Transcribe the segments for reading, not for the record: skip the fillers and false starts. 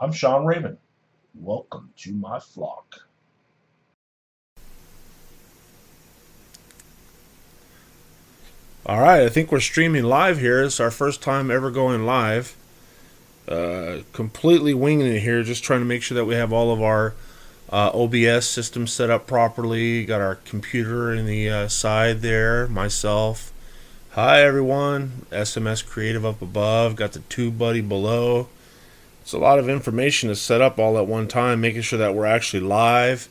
I'm Sean Raven. Welcome to my flock. All right, I think we're streaming live here. It's our first time ever going live. Completely winging it here, just trying to make sure that we have all of our OBS systems set up properly. Got our computer in the side there, myself. Hi, everyone. SMS Creative up above. Got the TubeBuddy below. It's a lot of information to set up all at one time, making sure that we're actually live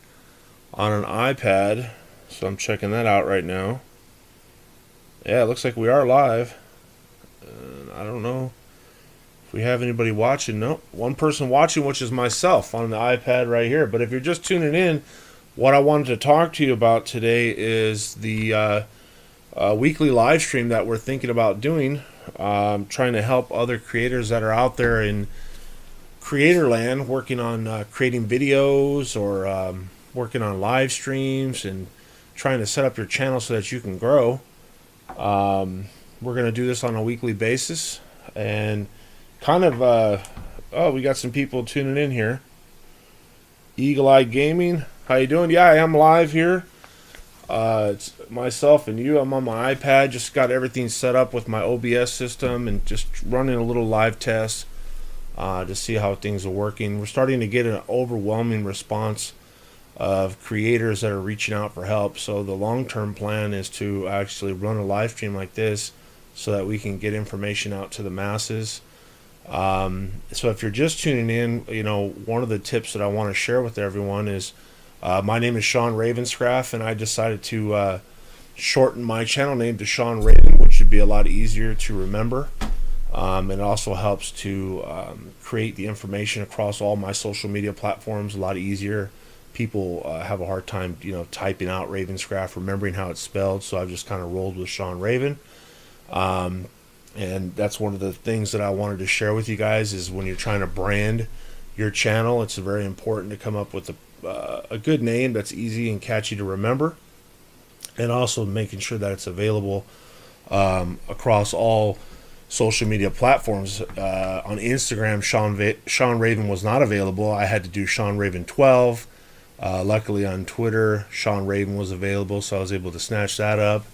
on an iPad. So I'm checking that out right now. Yeah, it looks like we are live. I don't know if we have anybody watching. No, one person watching, which is myself on the iPad right here. But if you're just tuning in, what I wanted to talk to you about today is the weekly live stream that we're thinking about doing. Trying to help other creators that are out there in creator land working on creating videos or working on live streams and trying to set up your channel so that you can grow. We're going to do this on a weekly basis and kind of, we got some people tuning in here. Eagle Eye Gaming, how you doing? Yeah, I am live here. It's myself and you. I'm on my iPad, just got everything set up with my OBS system and just running a little live test to see how things are working. We're starting to get an overwhelming response of creators that are reaching out for help. So the long-term plan is to actually run a live stream like this so that we can get information out to the masses. So if you're just tuning in, one of the tips that I want to share with everyone is my name is Sean Ravenscraft, and I decided to shorten my channel name to Sean Raven, which should be a lot easier to remember. It also helps to create the information across all my social media platforms a lot easier. People have a hard time, typing out Ravenscraft, remembering how it's spelled. So I've just kind of rolled with Sean Raven. And that's one of the things that I wanted to share with you guys is when you're trying to brand your channel, it's very important to come up with a good name that's easy and catchy to remember. And also making sure that it's available across all social media platforms. On Instagram, Sean Raven was not available. I had to do Sean Raven 12. Luckily on Twitter, Sean Raven was available, so I was able to snatch that up.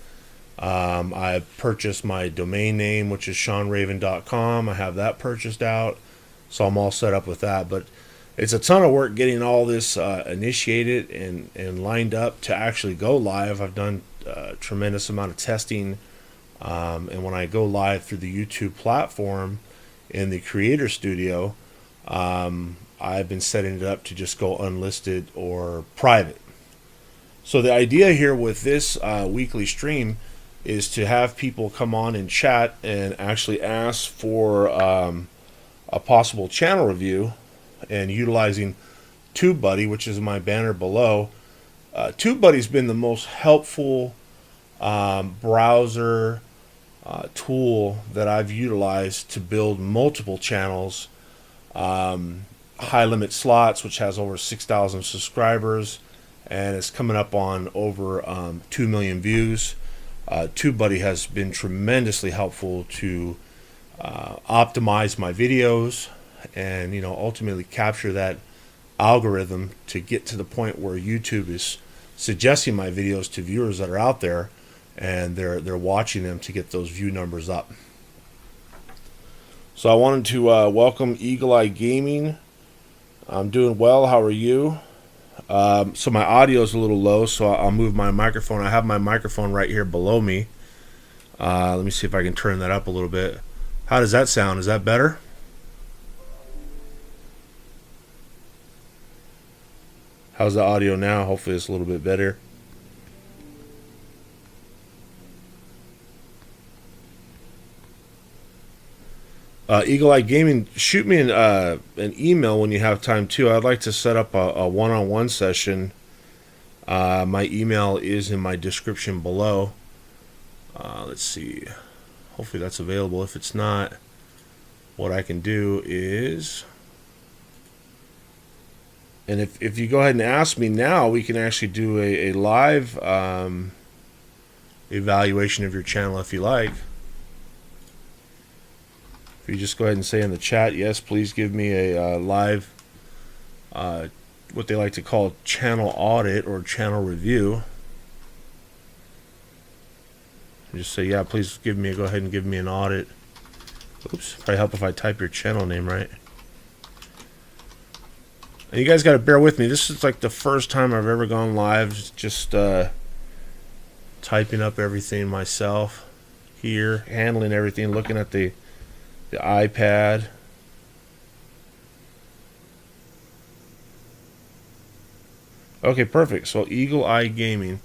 I purchased my domain name, which is seanraven.com. I have that purchased out, so I'm all set up with that. But it's a ton of work getting all this initiated and lined up to actually go live. I've done a tremendous amount of testing, and when I go live through the YouTube platform in the Creator Studio, I've been setting it up to just go unlisted or private. So the idea here with this weekly stream is to have people come on and chat and actually ask for a possible channel review and utilizing TubeBuddy, which is my banner below. TubeBuddy's been the most helpful browser tool that I've utilized to build multiple channels. High Limit Slots, which has over 6,000 subscribers and is coming up on over 2 million views. TubeBuddy has been tremendously helpful to optimize my videos and ultimately capture that algorithm to get to the point where YouTube is suggesting my videos to viewers that are out there and they're watching them to get those view numbers up. So I wanted to welcome Eagle Eye Gaming. I'm doing well. How are you? So my audio is a little low, so I'll move my microphone. I have my microphone right here below me. Let me see if I can turn that up a little bit. How does that sound? Is that better? How's the audio now? Hopefully it's a little bit better. Eagle Eye Gaming, shoot me an email when you have time too. I'd like to set up a one-on-one session. My email is in my description below. Let's see. Hopefully that's available. If it's not, what I can do is, and if you go ahead and ask me now, we can actually do a live evaluation of your channel if you like. If you just go ahead and say in the chat, yes, please give me a live, what they like to call channel audit or channel review. And just say, yeah, please go ahead and give me an audit. Oops, probably help if I type your channel name right. And you guys got to bear with me. This is like the first time I've ever gone live, just typing up everything myself here, handling everything, looking at the iPad. Okay, perfect. So Eagle Eye Gaming.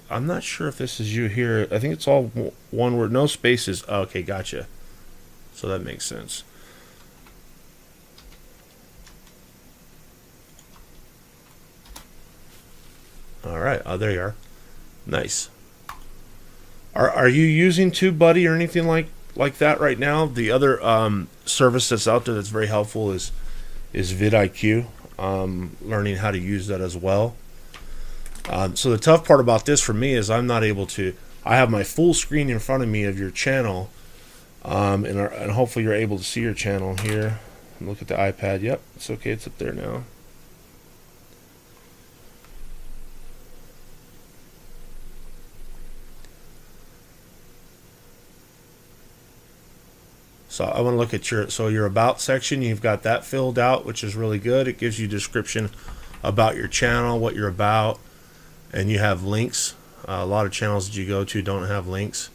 I'm not sure if this is you here. I think it's all one word, no spaces. Okay, gotcha. So that makes sense. All right. Oh, there you are. Nice. Are you using TubeBuddy or anything like that right now? The other service that's out there that's very helpful is vidIQ. Learning how to use that as well. So the tough part about this for me is I'm not able to. I have my full screen in front of me of your channel, and hopefully you're able to see your channel here. Look at the iPad. Yep, it's okay. It's up there now. So I want to look at your about section. You've got that filled out, which is really good. It gives you a description about your channel, what you're about, and you have links. A lot of channels that you go to don't have links.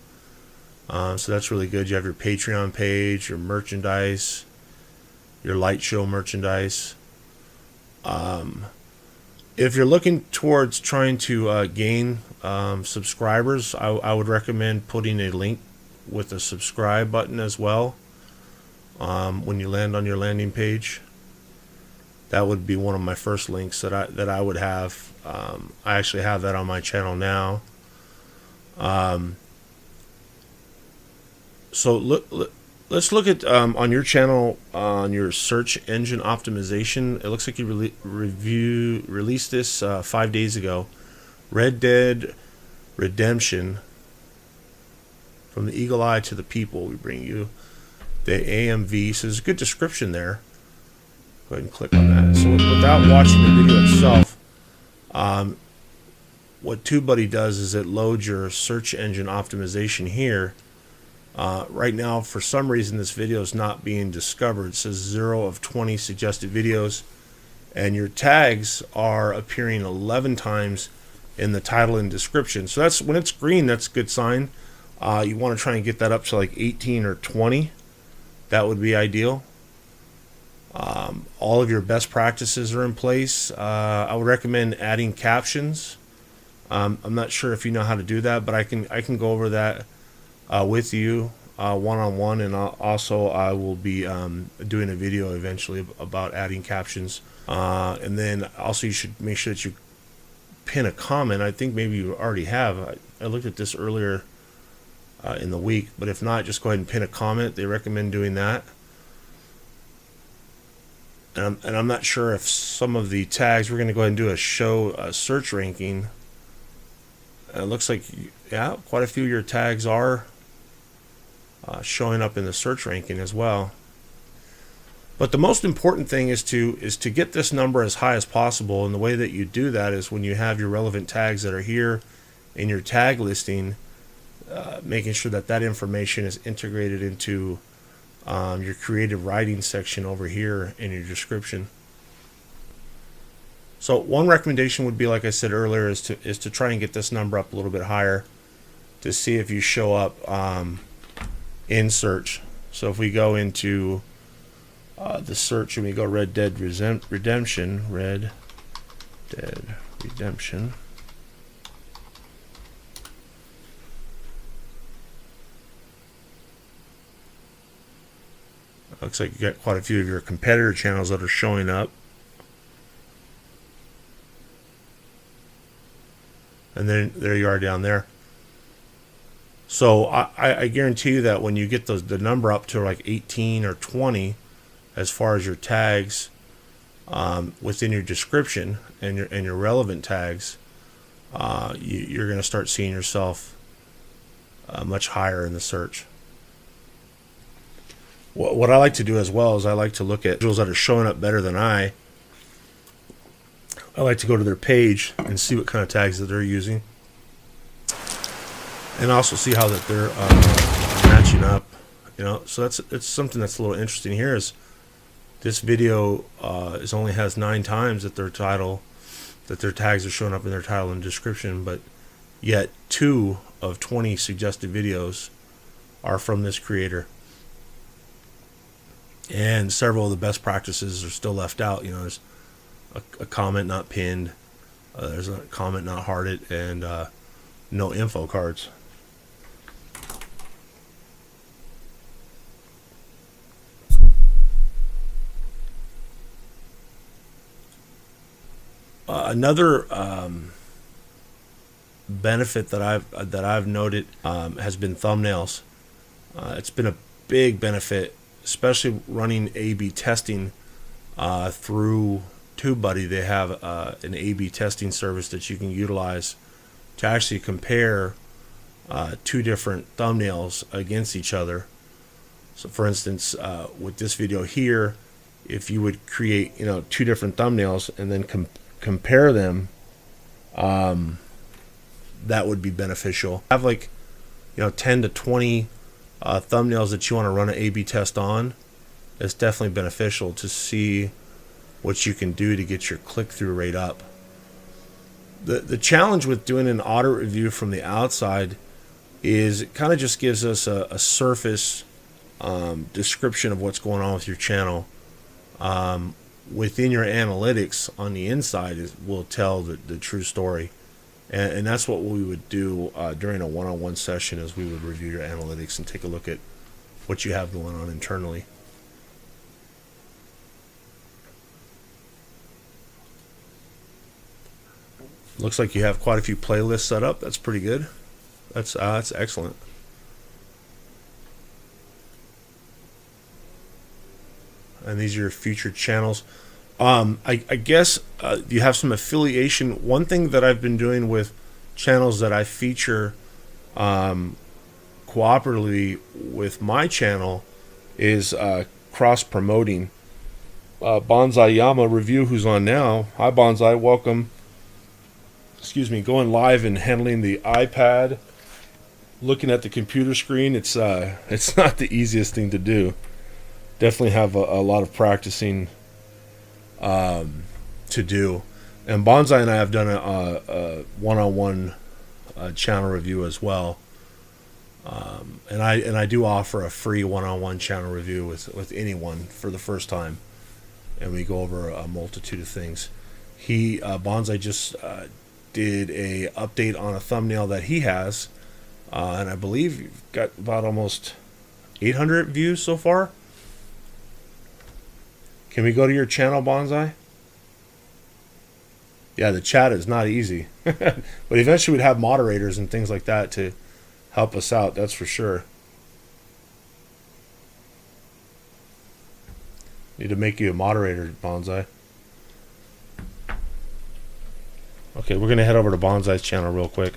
So that's really good. You have your Patreon page, your merchandise, your light show merchandise. If you're looking towards trying to gain subscribers, I would recommend putting a link with a subscribe button as well. When you land on your landing page, that would be one of my first links that I would have. I actually have that on my channel now. So let's look at on your channel on your search engine optimization. It looks like you released this 5 days ago. Red Dead Redemption. From the eagle eye to the people, we bring you the AMV. So there's a good description there. Go ahead and click on that. So without watching the video itself, what TubeBuddy does is it loads your search engine optimization here. Right now, for some reason, this video is not being discovered. It says 0 of 20 suggested videos, and your tags are appearing 11 times in the title and description. So that's when it's green, that's a good sign. You want to try and get that up to like 18 or 20. That would be ideal. All of your best practices are in place. I would recommend adding captions. I'm not sure if you know how to do that, but I can go over that with you one-on-one, and I will be doing a video eventually about adding captions. And then also you should make sure that you pin a comment. I think maybe you already have. I looked at this earlier in the week, but if not, just go ahead and pin a comment. They recommend doing that. And I'm not sure if some of the tags, we're going to go ahead and do a show search ranking. It looks like, yeah, quite a few of your tags are showing up in the search ranking as well. But the most important thing is to get this number as high as possible, and the way that you do that is when you have your relevant tags that are here in your tag listing, making sure that information is integrated into your creative writing section over here in your description. So one recommendation would be, like I said earlier, is to try and get this number up a little bit higher to see if you show up in search. So if we go into the search and we go Red Dead Redemption, Red Dead Redemption. Looks like you got quite a few of your competitor channels that are showing up. And then there you are down there. So I guarantee you that when you get the number up to like 18 or 20 as far as your tags within your description and your relevant tags, you're going to start seeing yourself much higher in the search. What I like to do as well is I like to look at visuals that are showing up better than I like to go to their page and see what kind of tags that they're using, and also see how that they're matching up. So it's something that's a little interesting here. Is this video only has 9 times that their tags are showing up in their title and description, but yet 2 of 20 suggested videos are from this creator, and several of the best practices are still left out. There's a comment not pinned, there's a comment not hearted, and no info cards. Another benefit that I've noted has been thumbnails. It's been a big benefit, especially running A/B testing through TubeBuddy. They have an A/B testing service that you can utilize to actually compare 2 different thumbnails against each other. So, for instance, with this video here, if you would create 2 different thumbnails and then compare them, that would be beneficial. Have 10 to 20 thumbnails that you want to run an A/B test on. It's definitely beneficial to see what you can do to get your click-through rate up. The challenge with doing an audit review from the outside is it kind of just gives us a surface description of what's going on with your channel. Within your analytics on the inside will tell the true story, and that's what we would do during a one-on-one session. Is we would review your analytics and take a look at what you have going on internally. Looks like you have quite a few playlists set up. That's pretty good. That's excellent. And these are your featured channels. I guess you have some affiliation. One thing that I've been doing with channels that I feature cooperatively with my channel is cross-promoting. Bonsai Yama Review, who's on now. Hi, Bonsai. Welcome. Excuse me. Going live and handling the iPad, looking at the computer screen. It's not the easiest thing to do. Definitely have a lot of practicing to do. And Bonsai and I have done a one-on-one channel review as well. And I do offer a free one-on-one channel review with anyone for the first time, and we go over a multitude of things. Bonsai just did a update on a thumbnail that he has, and I believe you've got about almost 800 views so far. Can we go to your channel, Bonsai? Yeah, the chat is not easy. But eventually we'd have moderators and things like that to help us out, that's for sure. Need to make you a moderator, Bonsai. Okay, we're going to head over to Bonsai's channel real quick.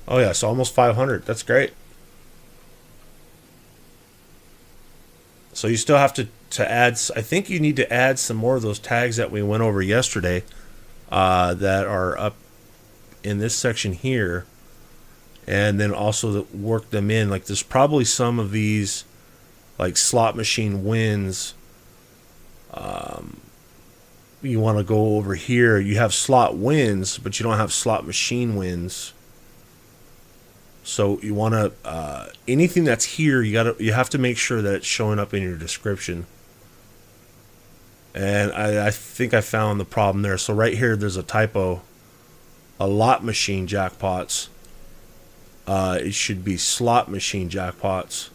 Oh yeah, so almost 500. That's great. So you still have to add, I think you need to add some more of those tags that we went over yesterday that are up in this section here, and then also work them in. Like there's probably some of these like slot machine wins. You want to go over here. You have slot wins, but you don't have slot machine wins. So you want to anything that's here, you have to make sure that it's showing up in your description. And I think I found the problem there. So right here, there's a typo. A lot machine jackpots. It should be slot machine jackpots.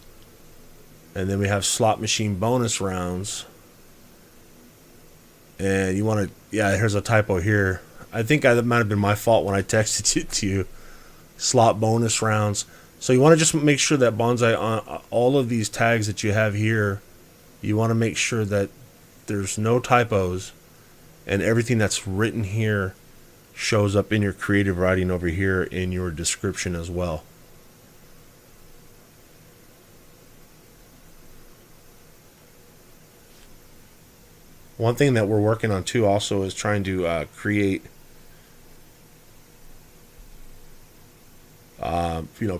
And then we have slot machine bonus rounds. And you want to, yeah, here's a typo here. I think that might have been my fault when I texted it to you. Slot bonus rounds. So you want to just make sure that Bonsai, on all of these tags that you have here, you want to make sure that there's no typos and everything that's written here shows up in your creative writing over here in your description as well. One thing that we're working on too also is trying to create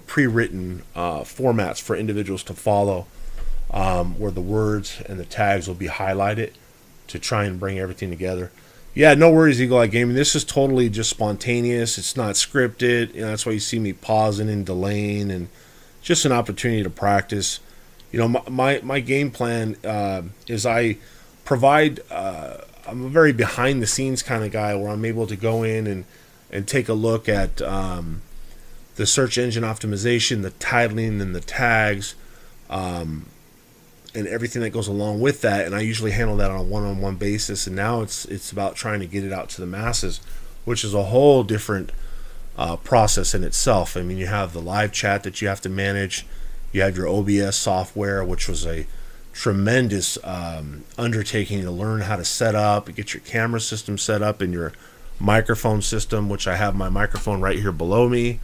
pre-written formats for individuals to follow, where the words and the tags will be highlighted to try and bring everything together. Yeah, no worries, Eagle Eye Gaming. This is totally just spontaneous. It's not scripted. That's why you see me pausing and delaying, and just an opportunity to practice. My game plan is I provide. I'm a very behind the scenes kind of guy, where I'm able to go in and take a look at the search engine optimization, the titling, and the tags, and everything that goes along with that. And I usually handle that on a one-on-one basis. And now it's about trying to get it out to the masses, which is a whole different process in itself. I mean, you have the live chat that you have to manage. You have your OBS software, which was a tremendous undertaking to learn how to set up, get your camera system set up, and your microphone system, which I have my microphone right here below me,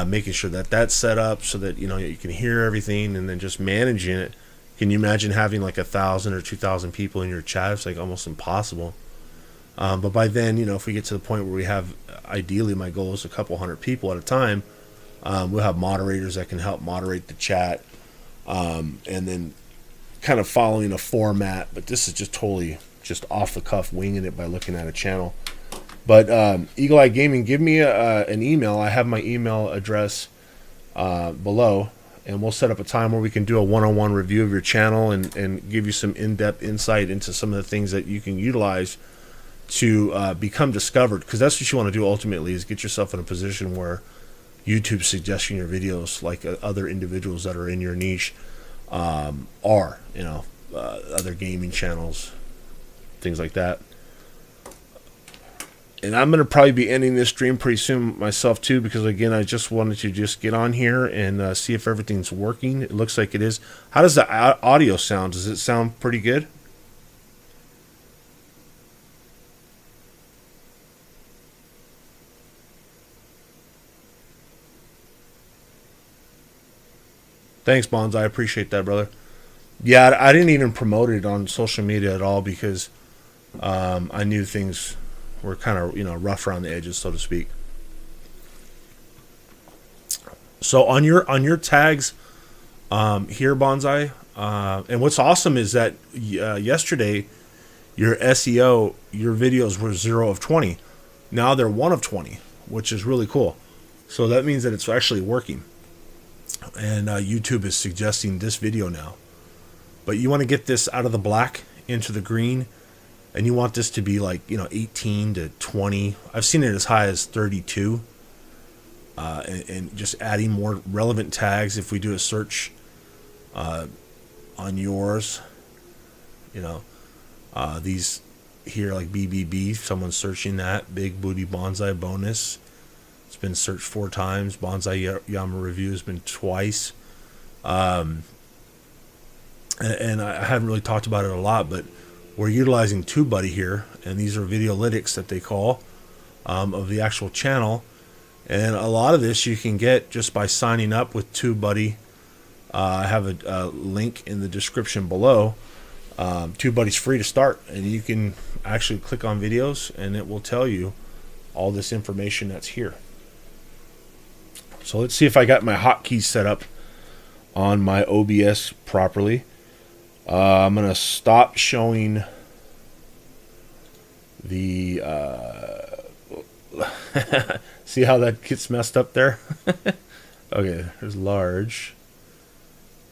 making sure that that's set up so that you can hear everything, and then just managing it. Can you imagine having like 1,000 or 2,000 people in your chat? It's like almost impossible. But by then, if we get to the point where we have, ideally my goal is a couple hundred people at a time, we'll have moderators that can help moderate the chat, and then kind of following a format. But this is just totally just off the cuff, winging it by looking at a channel. But Eagle Eye Gaming, give me an email. I have my email address below, and we'll set up a time where we can do a one-on-one review of your channel and give you some in-depth insight into some of the things that you can utilize to become discovered. Because that's what you want to do ultimately, is get yourself in a position where YouTube's suggesting your videos like other individuals that are in your niche are, other gaming channels, things like that. And I'm going to probably be ending this stream pretty soon myself too, because again, I just wanted to just get on here and see if everything's working. It looks like it is. How does the audio sound? Does it sound pretty good? Thanks, Bonds. I appreciate that, brother. Yeah, I didn't even promote it on social media at all, because I knew things were kind of rough around the edges, so to speak. So on your tags here, Bonsai, and what's awesome is that yesterday your SEO, your videos were 0 of 20. Now they're 1 of 20, which is really cool. So that means that it's actually working, and YouTube is suggesting this video now. But you want to get this out of the black into the green, and you want this to be like 18 to 20. I've seen it as high as 32. And just adding more relevant tags. If we do a search on yours, these here, like BBB, someone's searching that Big Booty Bonsai Bonus. It's been searched 4 times. Bonsai Yama Review has been twice. And I haven't really talked about it a lot, but we're utilizing TubeBuddy here, and these are videolytics that they call of the actual channel. And a lot of this you can get just by signing up with TubeBuddy. I have a link in the description below. TubeBuddy's free to start, and you can actually click on videos, and it will tell you all this information that's here. So let's see if I got my hotkeys set up on my OBS properly. I'm going to stop showing the... see how that gets messed up there? Okay, there's large.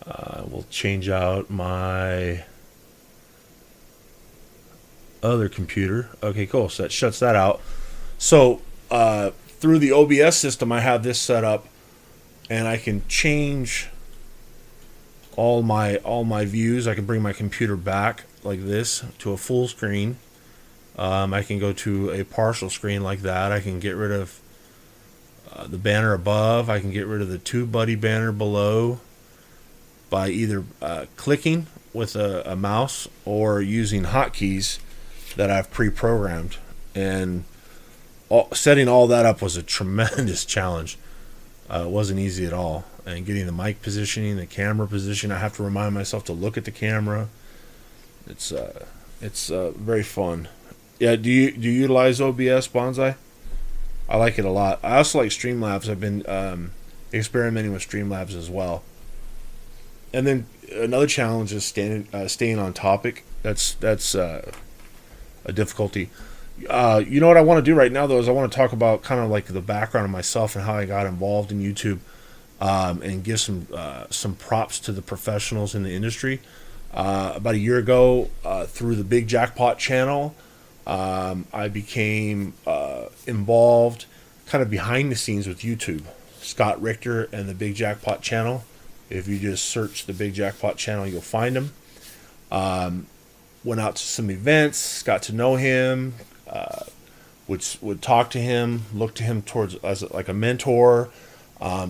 We'll change out my other computer. Okay, cool. So that shuts that out. So through the OBS system, I have this set up, and I can change all my views. I can bring my computer back like this to a full screen. I can go to a partial screen like that. I can get rid of the banner above. I can get rid of the TubeBuddy banner below by either clicking with a mouse or using hotkeys that I've pre-programmed. And setting all that up was a tremendous challenge. It wasn't easy at all, and getting the mic positioning, the camera position. I have to remind myself to look at the camera. It's very fun. Yeah, do you utilize OBS, Bonsai? I like it a lot. I also like Streamlabs. I've been experimenting with Streamlabs as well. And then another challenge is staying on topic. That's a difficulty. You know what I want to do right now, though, is I want to talk about kind of like the background of myself and how I got involved in YouTube, and give some props to the professionals in the industry. About a year ago, through the Big Jackpot channel, I became involved kind of behind the scenes with YouTube. Scott Richter and the Big Jackpot channel. If you just search the Big Jackpot channel, you'll find him. Went out to some events, got to know him, would talk to him, look to him towards as like a mentor.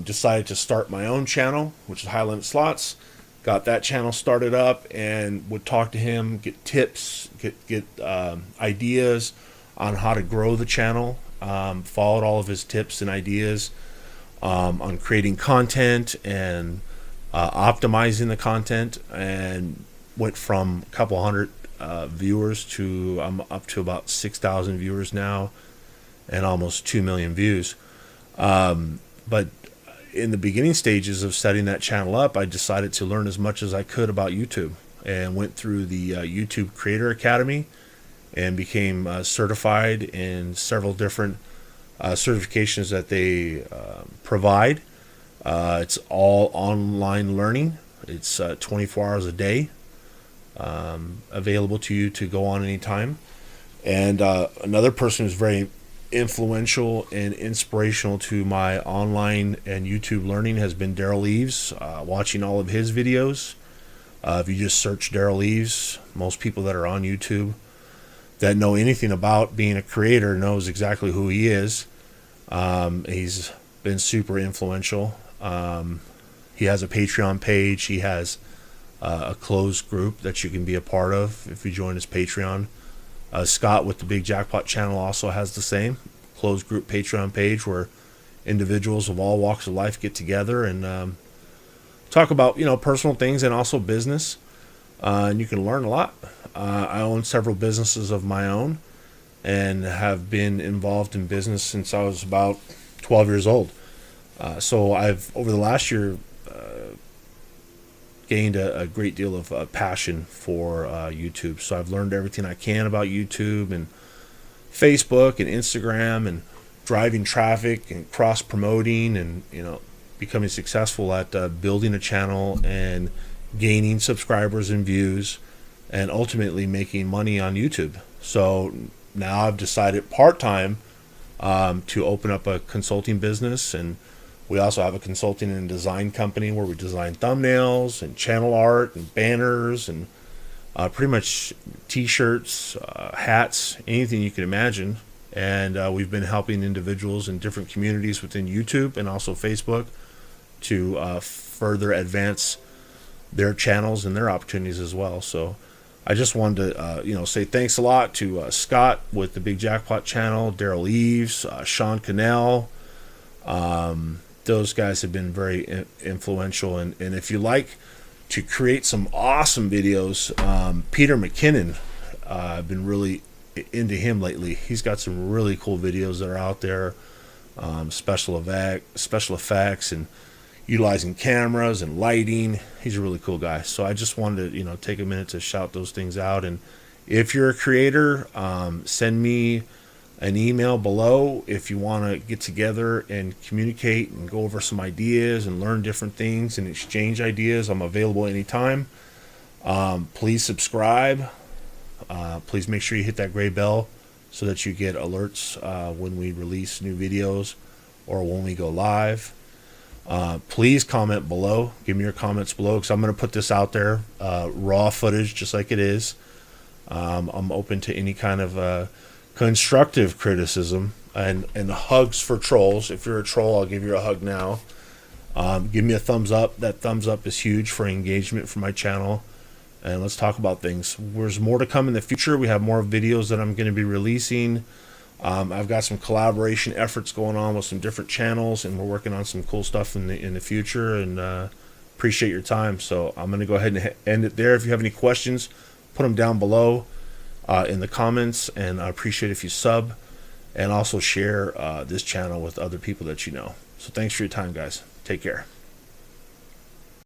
Decided to start my own channel, which is High Limit Slots. Got that channel started up and would talk to him, get tips, get ideas on how to grow the channel. Followed all of his tips and ideas on creating content and optimizing the content, and went from a couple hundred viewers to I'm up to about 6,000 viewers now and almost 2 million views. But in the beginning stages of setting that channel up, I decided to learn as much as I could about YouTube, and went through the YouTube Creator Academy and became certified in several different certifications that they provide. It's all online learning. It's 24 hours a day, available to you to go on anytime. And another person who's very influential and inspirational to my online and YouTube learning has been Daryl Eves. Watching all of his videos. If you just search Daryl Eves, most people that are on YouTube that know anything about being a creator knows exactly who he is. He's been super influential. He has a Patreon page. He has a closed group that you can be a part of if you join his Patreon. Scott with the Big Jackpot channel also has the same closed group Patreon page where individuals of all walks of life get together and talk about personal things and also business, and you can learn a lot. I own several businesses of my own and have been involved in business since I was about 12 years old. So I've over the last year gained a great deal of passion for YouTube. So I've learned everything I can about YouTube and Facebook and Instagram and driving traffic and cross promoting and becoming successful at building a channel and gaining subscribers and views and ultimately making money on YouTube. So now I've decided part-time to open up a consulting business, and we also have a consulting and design company where we design thumbnails and channel art and banners and pretty much t-shirts, hats, anything you can imagine. And we've been helping individuals in different communities within YouTube and also Facebook to further advance their channels and their opportunities as well. So I just wanted to say thanks a lot to Scott with the Big Jackpot channel, Daryl Eves, Sean Cannell. Those guys have been very influential. And if you like to create some awesome videos, Peter McKinnon, I've been really into him lately. He's got some really cool videos that are out there, special effects and utilizing cameras and lighting. He's a really cool guy. So I just wanted to take a minute to shout those things out. And if you're a creator, send me an email below if you want to get together and communicate and go over some ideas and learn different things and exchange ideas. I'm available anytime. Please subscribe. Please make sure you hit that gray bell so that you get alerts when we release new videos or when we go live. Please comment below. Give me your comments below because I'm going to put this out there, raw footage just like it is. I'm open to any kind of constructive criticism and hugs for trolls. If you're a troll, I'll give you a hug now. Give me a thumbs up. That thumbs up is huge for engagement for my channel. And let's talk about things. There's more to come in the future. We have more videos that I'm going to be releasing I've got some collaboration efforts going on with some different channels, and we're working on some cool stuff in the future. And appreciate your time. So I'm going to go ahead and end it there. If you have any questions, put them down below in the comments, and I appreciate if you sub and also share this channel with other people that you know. So thanks for your time, guys. Take care.